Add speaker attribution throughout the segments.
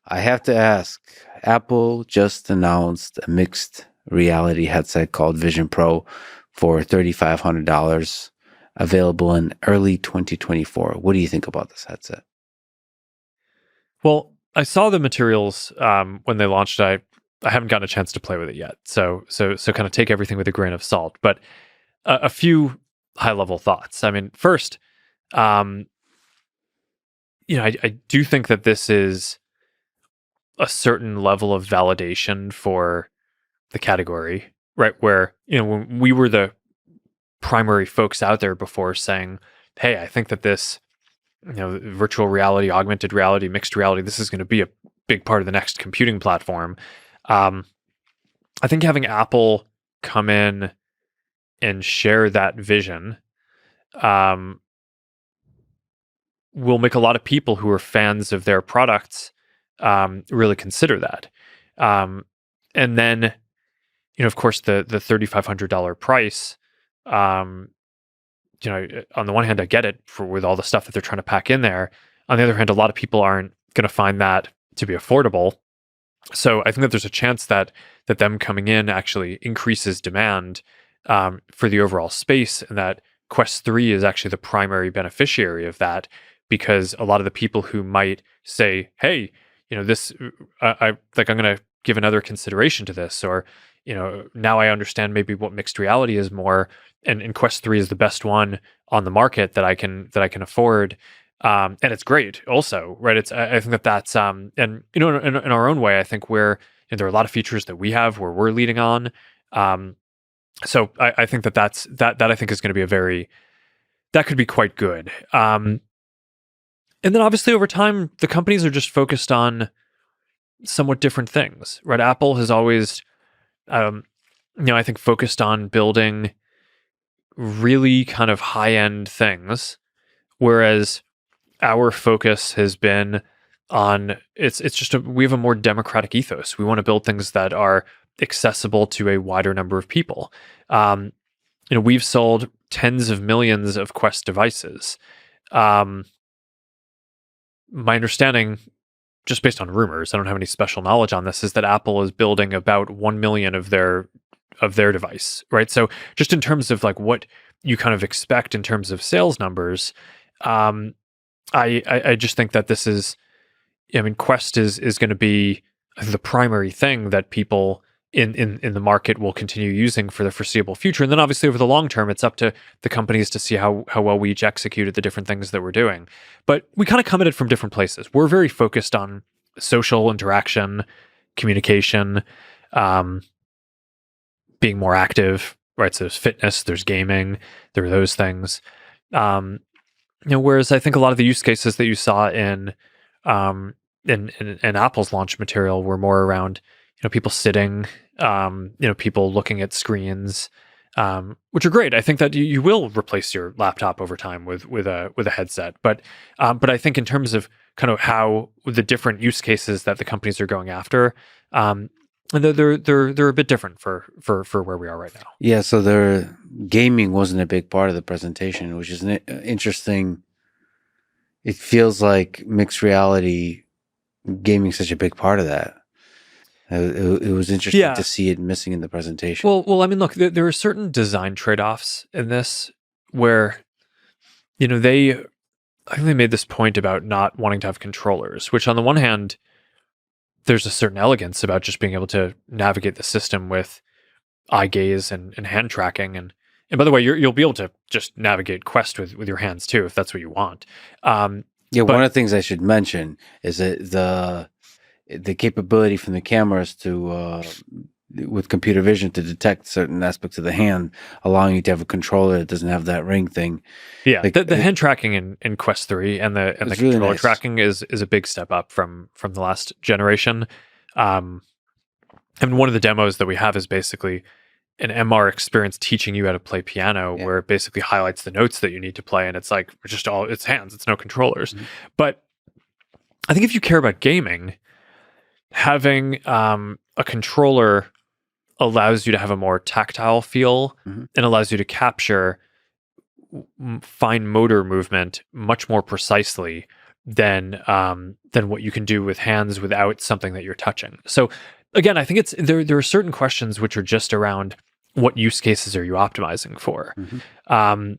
Speaker 1: I have to ask, Apple just announced a mixed reality headset called Vision Pro for $3,500, available in early 2024. What do you think about this headset?
Speaker 2: Well, I saw the materials when they launched. I haven't gotten a chance to play with it yet, so kind of take everything with a grain of salt. But a few high level thoughts. I mean, first, um, I do think that this is a certain level of validation for the category, right? Where when we were the primary folks out there before saying, "Hey, I think that this virtual reality, augmented reality, mixed reality, this is going to be a big part of the next computing platform." Um, I think having Apple come in and share that vision um, will make a lot of people who are fans of their products really consider that. Um, and then, of course, the $3,500 price. Um, on the one hand, I get it for with all the stuff that they're trying to pack in there. On the other hand, a lot of people aren't going to find that to be affordable. So I think that there's a chance that them coming in actually increases demand for the overall space, and that Quest 3 is actually the primary beneficiary of that, because a lot of the people who might say, "Hey, this, I'm going to give another consideration to this," or now I understand maybe what mixed reality is more, and Quest 3 is the best one on the market that I can afford. And it's great also, right? I think that's and in our own way, I think there are a lot of features that we have where we're leading on. So I think that I think is going to be that could be quite good. And then obviously over time, the companies are just focused on somewhat different things, right? Apple has always, I think, focused on building really kind of high end things, whereas our focus has been on we have a more democratic ethos. We want to build things that are accessible to a wider number of people. We've sold tens of millions of Quest devices. My understanding, just based on rumors, I don't have any special knowledge on this, is that Apple is building about 1 million of their device, right? So just in terms of like what you kind of expect in terms of sales numbers, I just think that this is, Quest is going to be the primary thing that people in the market will continue using for the foreseeable future. And then obviously over the long term, it's up to the companies to see how well we each executed the different things that we're doing. But we kind of come at it from different places. We're very focused on social interaction, communication, being more active, right? So there's fitness, there's gaming, there are those things. Whereas I think a lot of the use cases that you saw in Apple's launch material were more around, people sitting, people looking at screens, which are great. I think that you will replace your laptop over time with a headset, but I think in terms of kind of how the different use cases that the companies are going after, they're a bit different for where we are right now.
Speaker 1: Yeah, so their gaming wasn't a big part of the presentation, which is interesting. It feels like mixed reality gaming is such a big part of that. It was interesting to see it missing in the presentation.
Speaker 2: Well, I mean, look, there are certain design trade-offs in this where, I think they made this point about not wanting to have controllers, which on the one hand, there's a certain elegance about just being able to navigate the system with eye gaze and hand tracking. And by the way, you'll be able to just navigate Quest with your hands too, if that's what you want.
Speaker 1: One of the things I should mention is that the capability from the cameras to with computer vision to detect certain aspects of the hand, allowing you to have a controller that doesn't have that ring thing.
Speaker 2: Yeah, the hand tracking in Quest 3 and the controller
Speaker 1: really nice.
Speaker 2: Tracking is a big step up from the last generation. And one of the demos that we have is basically an MR experience teaching you how to play piano, where it basically highlights the notes that you need to play, and it's like it's hands, it's no controllers. Mm-hmm. But I think if you care about gaming, having a controller allows you to have a more tactile feel, mm-hmm. and allows you to capture fine motor movement much more precisely than what you can do with hands without something that you're touching. So again, I think there are certain questions which are just around what use cases are you optimizing for. I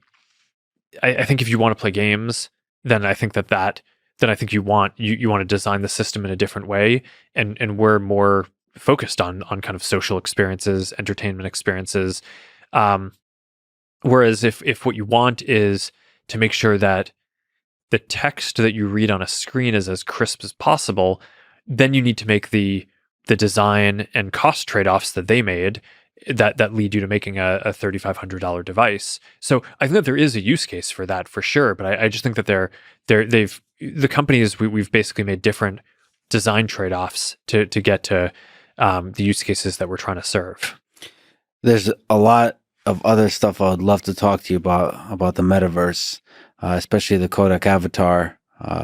Speaker 2: think if you want to play games, then I think then I think you want to design the system in a different way, and we're more focused on kind of social experiences, entertainment experiences. Whereas if what you want is to make sure that the text that you read on a screen is as crisp as possible, then you need to make the design and cost trade-offs that they made that lead you to making a $3,500 device. So I think that there is a use case for that for sure, but I just think that the companies we've basically made different design trade-offs to get to the use cases that we're trying to serve.
Speaker 1: There's a lot of other stuff I would love to talk to you about the metaverse, especially the Kodak avatar,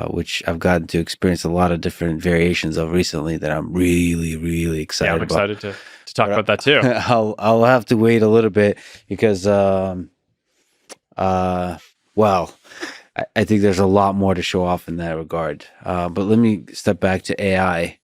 Speaker 1: which I've gotten to experience a lot of different variations of recently that I'm really, really excited about.
Speaker 2: Yeah, I'm excited to talk about that too.
Speaker 1: I'll have to wait a little bit because, well, I think there's a lot more to show off in that regard. But let me step back to AI.